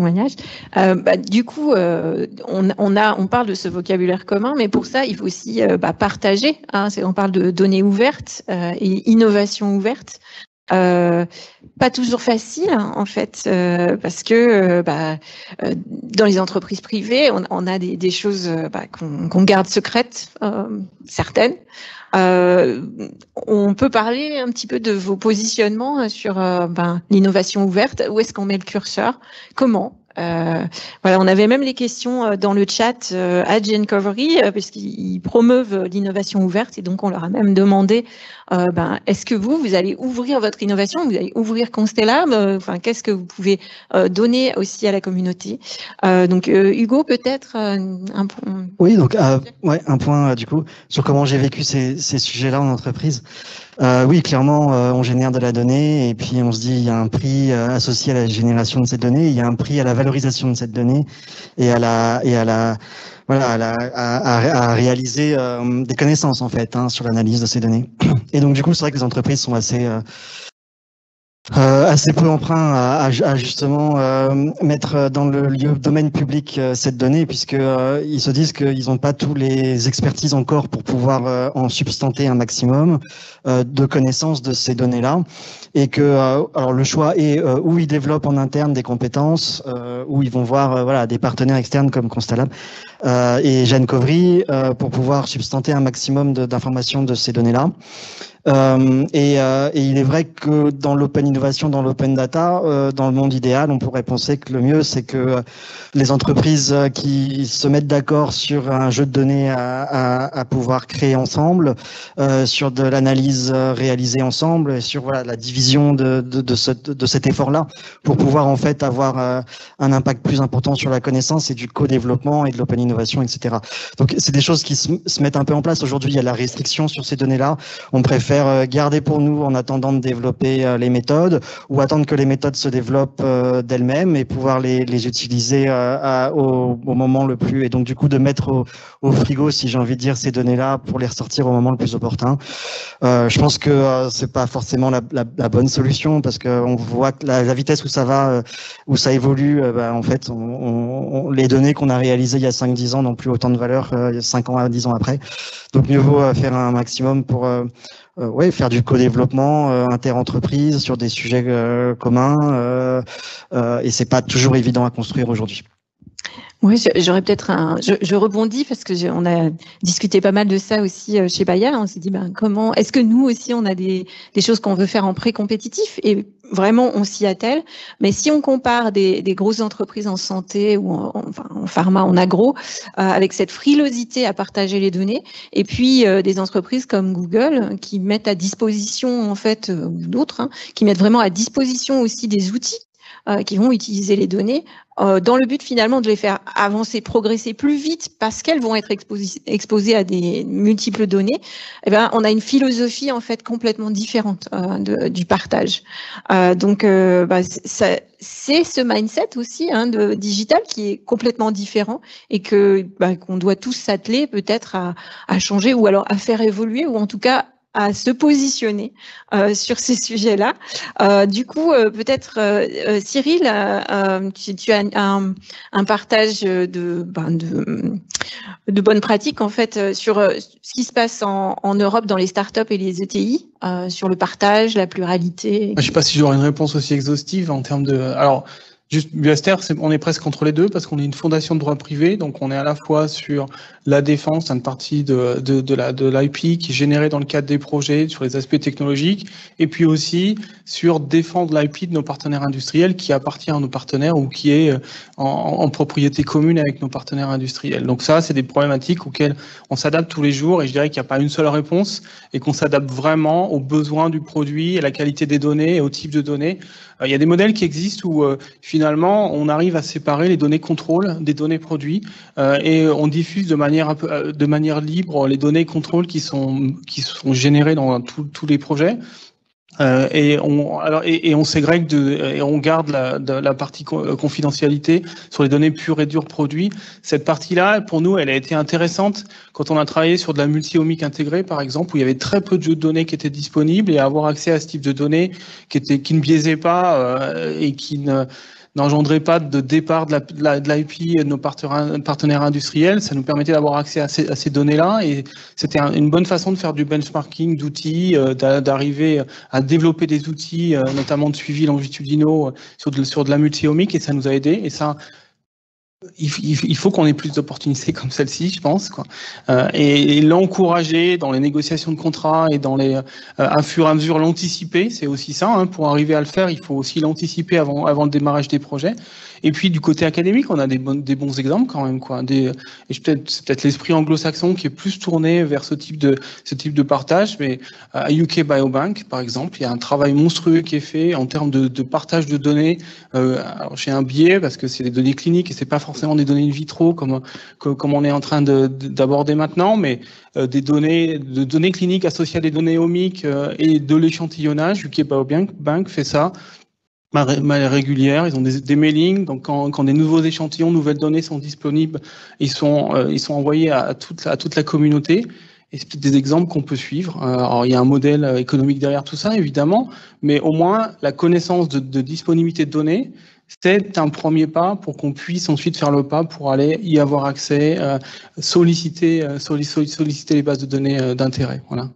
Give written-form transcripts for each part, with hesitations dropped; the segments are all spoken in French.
témoignage. Du coup, on parle de ce vocabulaire commun, mais pour ça, il faut aussi partager. On parle de données ouvertes et innovation ouverte. Pas toujours facile en fait, parce que dans les entreprises privées, on a des choses qu'on garde secrètes, certaines. On peut parler un petit peu de vos positionnements sur l'innovation ouverte. Où est-ce qu'on met le curseur? Comment? On avait même les questions dans le chat à Gencovery, puisqu'ils promeuvent l'innovation ouverte, et donc on leur a même demandé est-ce que vous allez ouvrir votre innovation, vous allez ouvrir Constellab, qu'est-ce que vous pouvez donner aussi à la communauté? Donc Hugo, peut-être un point. Oui, donc un point du coup sur comment j'ai vécu ces sujets-là en entreprise. Oui, clairement, on génère de la donnée et puis on se dit il y a un prix associé à la génération de cette donnée, il y a un prix à la valorisation de cette donnée et à réaliser des connaissances en fait sur l'analyse de ces données. Et donc du coup, c'est vrai que les entreprises sont assez peu emprunt à justement mettre dans le domaine public cette donnée, puisque ils se disent qu'ils n'ont pas tous les expertises encore pour pouvoir en substanter un maximum de connaissances de ces données-là, et que alors le choix est où ils développent en interne des compétences, où ils vont voir des partenaires externes comme Constellab et Gencovery pour pouvoir substanter un maximum d'informations de ces données-là. Et il est vrai que dans l'open innovation, dans l'open data, dans le monde idéal, on pourrait penser que le mieux, c'est que les entreprises qui se mettent d'accord sur un jeu de données à pouvoir créer ensemble, sur de l'analyse réalisée ensemble, et sur la division de cet effort-là, pour pouvoir en fait avoir un impact plus important sur la connaissance et du co-développement et de l'open innovation, etc. Donc c'est des choses qui se mettent un peu en place. Aujourd'hui, il y a la restriction sur ces données-là. On préfère garder pour nous en attendant de développer les méthodes, ou attendre que les méthodes se développent d'elles-mêmes et pouvoir les utiliser au moment le plus, et donc du coup de mettre au frigo, si j'ai envie de dire, ces données-là pour les ressortir au moment le plus opportun. Je pense que c'est pas forcément la bonne solution, parce que on voit que la vitesse où ça va, où ça évolue, en fait, les données qu'on a réalisées il y a 5-10 ans n'ont plus autant de valeur 5 ans à 10 ans après. Donc mieux vaut faire un maximum pour faire du co-développement inter-entreprise sur des sujets communs, et c'est pas toujours évident à construire aujourd'hui. Oui, j'aurais peut-être je rebondis parce que on a discuté pas mal de ça aussi chez Bayer. On s'est dit comment est-ce que nous aussi on a des choses qu'on veut faire en pré-compétitif, et vraiment on s'y attelle. Mais si on compare des grosses entreprises en santé ou en pharma, en agro, avec cette frilosité à partager les données, et puis des entreprises comme Google qui mettent à disposition en fait, ou d'autres qui mettent vraiment à disposition aussi des outils qui vont utiliser les données dans le but finalement de les faire avancer, progresser plus vite, parce qu'elles vont être exposées à des multiples données. On a une philosophie en fait complètement différente du partage. C'est ce mindset aussi de digital qui est complètement différent, et qu'on doit tous s'atteler peut-être à changer, ou alors à faire évoluer, ou en tout cas à se positionner sur ces sujets-là. Du coup, peut-être Cyril, tu as un partage de bonnes pratiques en fait sur ce qui se passe en Europe dans les startups et les ETI, sur le partage, la pluralité. Je ne sais pas si j'aurai une réponse aussi exhaustive en termes de. Alors, juste Buaster, on est presque entre les deux, parce qu'on est une fondation de droit privé, donc on est à la fois sur la défense, une partie de l'IP qui est générée dans le cadre des projets sur les aspects technologiques, et puis aussi sur défendre l'IP de nos partenaires industriels qui appartient à nos partenaires ou qui est en propriété commune avec nos partenaires industriels. Donc ça, c'est des problématiques auxquelles on s'adapte tous les jours, et je dirais qu'il n'y a pas une seule réponse, et qu'on s'adapte vraiment aux besoins du produit, à la qualité des données et au type de données. Il y a des modèles qui existent où finalement on arrive à séparer les données contrôle des données produits, et on diffuse de manière libre les données contrôle qui sont générées dans tous les projets. Et on ségrègue et on garde la partie confidentialité sur les données pures et dures produits. Cette partie-là, pour nous, elle a été intéressante quand on a travaillé sur de la multi-omique intégrée, par exemple, où il y avait très peu de jeux de données qui étaient disponibles, et avoir accès à ce type de données qui ne biaisaient pas et qui n'engendrait pas de départ de l'IP de nos partenaires industriels. Ça nous permettait d'avoir accès à ces données-là et c'était une bonne façon de faire du benchmarking d'outils, d'arriver à développer des outils, notamment de suivi longitudinaux sur de la multi-omique, et ça nous a aidé. Et ça, il faut qu'on ait plus d'opportunités comme celle-ci, je pense, quoi. Et l'encourager dans les négociations de contrats et dans à fur et à mesure l'anticiper, c'est aussi ça. Hein, pour arriver à le faire, il faut aussi l'anticiper avant le démarrage des projets. Et puis du côté académique, on a des bons exemples quand même, quoi. C'est peut-être l'esprit anglo-saxon qui est plus tourné vers ce type de partage. Mais à UK Biobank, par exemple, il y a un travail monstrueux qui est fait en termes de partage de données. Alors j'ai un biais parce que c'est des données cliniques et c'est pas forcément des données in vitro comme on est en train d'aborder maintenant, mais des données cliniques associées à des données omiques et de l'échantillonnage. UK Biobank fait ça régulière, ils ont des mailings, donc quand des nouveaux échantillons, nouvelles données sont disponibles, ils sont envoyés à toute la communauté. Et c'est des exemples qu'on peut suivre. Alors il y a un modèle économique derrière tout ça, évidemment, mais au moins la connaissance de disponibilité de données, c'est un premier pas pour qu'on puisse ensuite faire le pas pour aller y avoir accès, solliciter les bases de données d'intérêt. Voilà.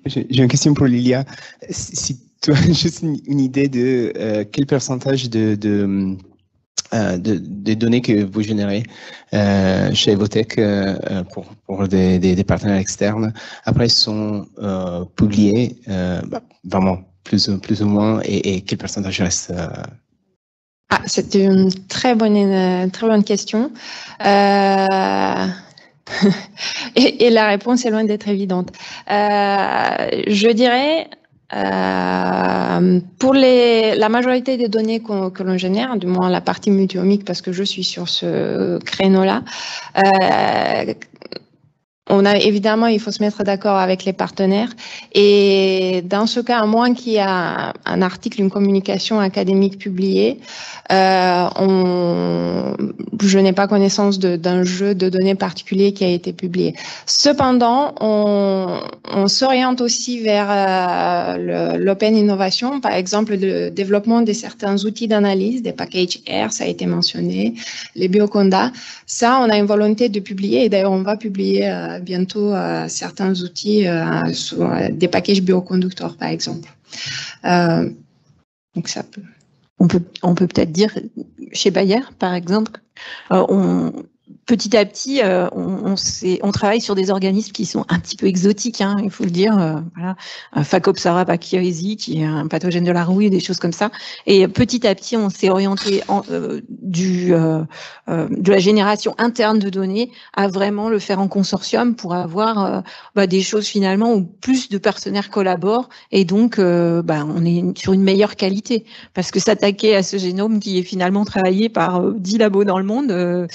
J'ai une question pour Lilia. Si tu as juste une idée de quel pourcentage des données que vous générez chez Evotech pour des partenaires externes, après sont publiés, vraiment plus ou moins, et quel pourcentage reste C'est une très bonne question. Et la réponse est loin d'être évidente. Je dirais, pour la majorité des données que l'on génère, du moins la partie multi-omique, parce que je suis sur ce créneau-là, évidemment, il faut se mettre d'accord avec les partenaires. Et dans ce cas, à moins qu'il y ait un article, une communication académique publiée, je n'ai pas connaissance d'un jeu de données particulier qui a été publié. Cependant, on s'oriente aussi vers l'open innovation, par exemple le développement de certains outils d'analyse, des packages R, ça a été mentionné, les Bioconda. Ça, on a une volonté de publier, et d'ailleurs, on va publier bientôt certains outils, des packages bioconducteurs, par exemple. Donc, ça peut. On peut peut-être dire, chez Bayer, par exemple, petit à petit, on travaille sur des organismes qui sont un petit peu exotiques, hein, il faut le dire. Voilà, Phacopsara pachyrizi, qui est un pathogène de la rouille, des choses comme ça. Et petit à petit, on s'est orienté de la génération interne de données à vraiment le faire en consortium pour avoir des choses finalement où plus de partenaires collaborent et donc on est sur une meilleure qualité. Parce que s'attaquer à ce génome qui est finalement travaillé par 10 labos dans le monde,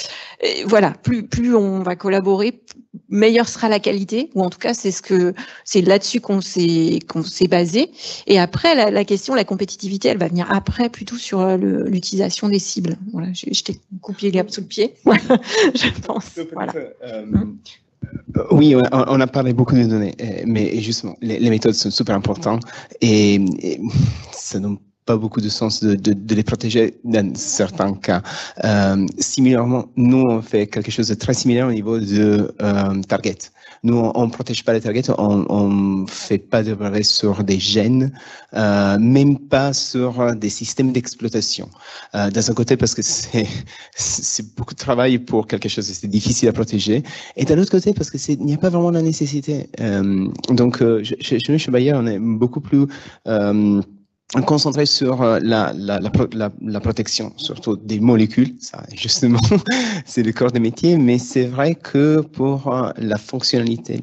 voilà, plus on va collaborer, meilleure sera la qualité, ou en tout cas c'est là-dessus qu'on s'est basé. Et après la question, la compétitivité, elle va venir après, plutôt sur l'utilisation des cibles. Voilà, je t'ai coupé l'herbe sous le pied, je pense. Voilà. Oui, on a parlé beaucoup de données, mais justement, les méthodes sont super importantes et ça donne pas beaucoup de sens de les protéger dans certains cas. Similairement, nous, on fait quelque chose de très similaire au niveau de target. Nous, on protège pas les targets, on fait pas de brevets sur des gènes, même pas sur des systèmes d'exploitation. D'un côté, parce que c'est beaucoup de travail pour quelque chose, c'est difficile à protéger. Et d'un autre côté, parce que il n'y a pas vraiment la nécessité. Donc, chez nous, chez Bayer, on est beaucoup plus concentré sur la protection, surtout des molécules. Ça, justement, c'est le corps de métier, mais c'est vrai que pour la fonctionnalité,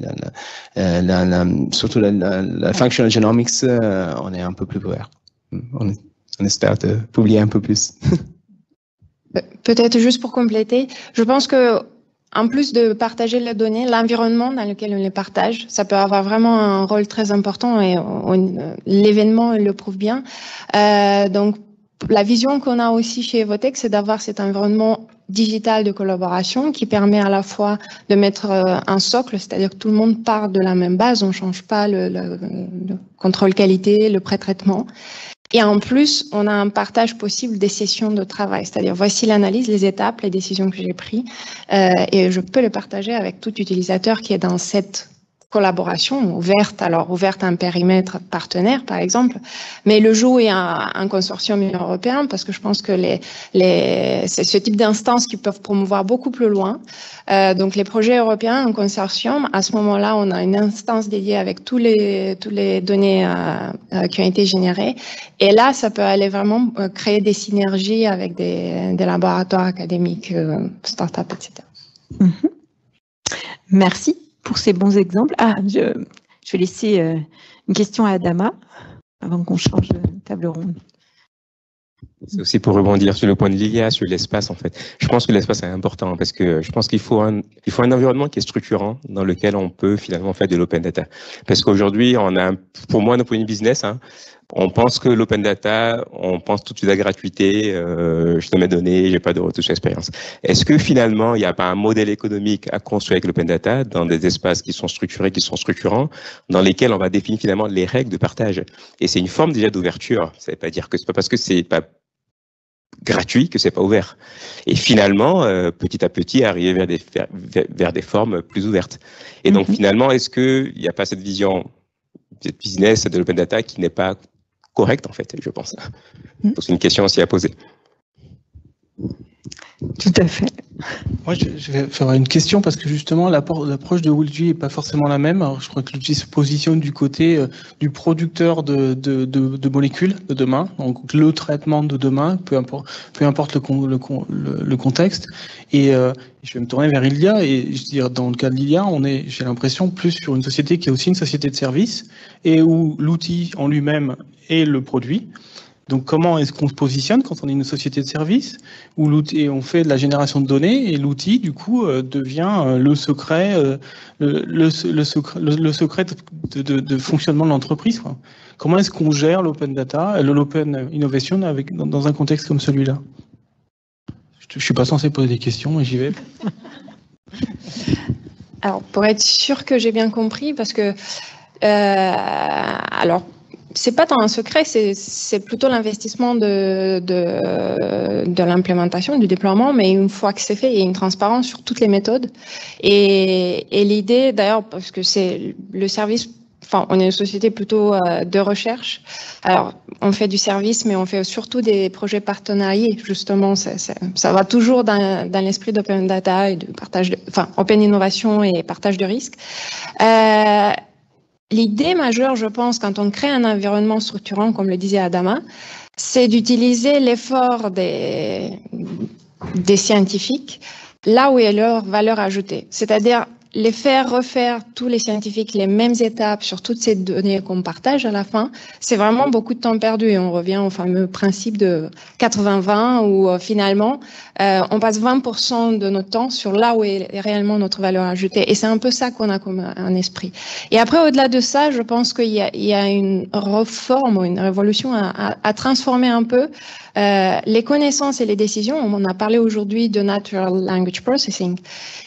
surtout la functional genomics, on est un peu plus ouvert. On espère de publier un peu plus. Peut-être juste pour compléter, je pense que en plus de partager les données, l'environnement dans lequel on les partage, ça peut avoir vraiment un rôle très important et l'événement le prouve bien. Donc, la vision qu'on a aussi chez Evotech, c'est d'avoir cet environnement digital de collaboration qui permet à la fois de mettre un socle, c'est-à-dire que tout le monde part de la même base, on ne change pas le contrôle qualité, le pré-traitement. Et en plus, on a un partage possible des sessions de travail, c'est-à-dire voici l'analyse, les étapes, les décisions que j'ai prises, et je peux le partager avec tout utilisateur qui est dans cette collaboration ouverte, alors ouverte à un périmètre partenaire par exemple, mais le jour est un consortium européen parce que je pense que c'est ce type d'instances qui peuvent promouvoir beaucoup plus loin. Donc les projets européens, un consortium, à ce moment-là, on a une instance dédiée avec tous les données qui ont été générées. Et là, ça peut aller vraiment créer des synergies avec des laboratoires académiques, start-up, etc. Mm-hmm. Merci pour ces bons exemples. Je vais laisser une question à Adama avant qu'on change de table ronde. C'est aussi pour rebondir sur le point de Lilia, sur l'espace en fait. Je pense que l'espace est important parce que je pense qu'il faut un environnement qui est structurant dans lequel on peut finalement faire de l'open data. Parce qu'aujourd'hui, pour moi, d'un point de vue business, on pense que l'open data, on pense tout de suite à la gratuité, je te mets données, j'ai pas de retour sur expérience. Est-ce que finalement, il n'y a pas un modèle économique à construire avec l'open data dans des espaces qui sont structurés, qui sont structurants, dans lesquels on va définir finalement les règles de partage? Et c'est une forme déjà d'ouverture. Ça veut pas dire que c'est pas parce que c'est pas gratuit que c'est pas ouvert. Et finalement, petit à petit, arriver vers des formes plus ouvertes. Et donc finalement, est-ce que il n'y a pas cette vision, cette business de l'open data qui n'est pas correcte en fait, je pense. Donc c'est une question aussi à poser. Tout à fait. Moi, je vais faire une question parce que justement, l'approche de Woolgy n'est pas forcément la même. Alors, je crois que Woolgy se positionne du côté du producteur de molécules de demain, donc le traitement de demain, peu importe le contexte. Et je vais me tourner vers Ilia et je veux dire, dans le cas de Ilia, j'ai l'impression, plus sur une société qui est aussi une société de service et où l'outil en lui-même est le produit. Donc, comment est-ce qu'on se positionne quand on est une société de service où l'outil, on fait de la génération de données et l'outil, du coup, devient le secret de fonctionnement de l'entreprise, quoi. Comment est-ce qu'on gère l'open data, l'open innovation dans un contexte comme celui-là? Je suis pas censé poser des questions, mais j'y vais. Alors, pour être sûr que j'ai bien compris, parce que alors. C'est pas tant un secret, c'est plutôt l'investissement de l'implémentation, du déploiement, mais une fois que c'est fait, il y a une transparence sur toutes les méthodes. Et l'idée, d'ailleurs, parce que c'est le service, enfin, on est une société plutôt de recherche. Alors, on fait du service, mais on fait surtout des projets partenariés. Justement, ça va toujours dans l'esprit d'open data et de partage, open innovation et partage de risques. L'idée majeure, je pense, quand on crée un environnement structurant, comme le disait Adama, c'est d'utiliser l'effort des scientifiques là où est leur valeur ajoutée. C'est-à-dire les faire refaire tous les scientifiques les mêmes étapes sur toutes ces données qu'on partage à la fin, c'est vraiment beaucoup de temps perdu et on revient au fameux principe de 80-20 où finalement on passe 20% de notre temps sur là où est réellement notre valeur ajoutée et c'est un peu ça qu'on a comme un esprit. Et après au-delà de ça, je pense qu'il y a une réforme ou une révolution à transformer un peu les connaissances et les décisions. On a parlé aujourd'hui de Natural Language Processing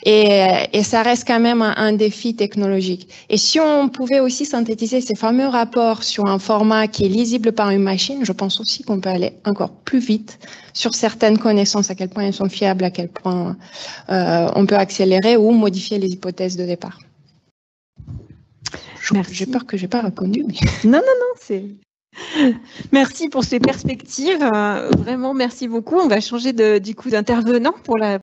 et ça reste quand même un défi technologique. Et si on pouvait aussi synthétiser ces fameux rapports sur un format qui est lisible par une machine, je pense aussi qu'on peut aller encore plus vite sur certaines connaissances, à quel point elles sont fiables, à quel point on peut accélérer ou modifier les hypothèses de départ. J'ai peur que je n'ai pas répondu. Mais... Non, c'est... Merci pour ces perspectives. Vraiment, merci beaucoup. On va changer du coup d'intervenant pour la